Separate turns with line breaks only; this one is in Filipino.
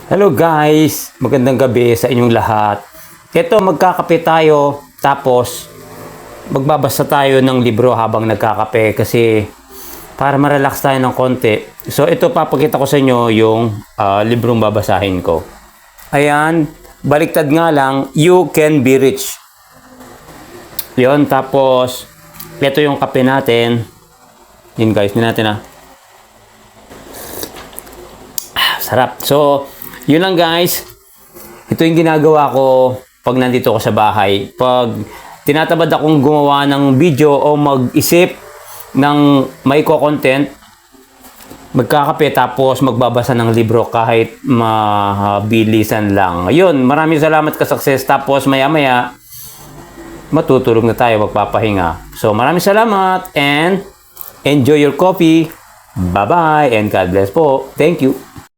Hello guys, magandang gabi sa inyong lahat. Ito, magkakape tayo, tapos magbabasa tayo ng libro habang nagkakape kasi para ma-relax tayo ng konti. So ito, papakita ko sa inyo yung librong babasahin ko. Ayan, baliktad nga lang, You Can Be Rich. Yon, tapos ito yung kape natin. Yun guys, hindi natin sarap. So, yun lang guys. Ito yung ginagawa ko pag nandito ako sa bahay. Pag tinatamad akong gumawa ng video o mag-isip ng may content, magkakape tapos magbabasa ng libro kahit mabilisan lang. Ayun, maraming salamat ka-success. Tapos maya-maya, matutulog na tayo, magpapahinga. So, maraming salamat and enjoy your coffee. Bye-bye and God bless po. Thank you.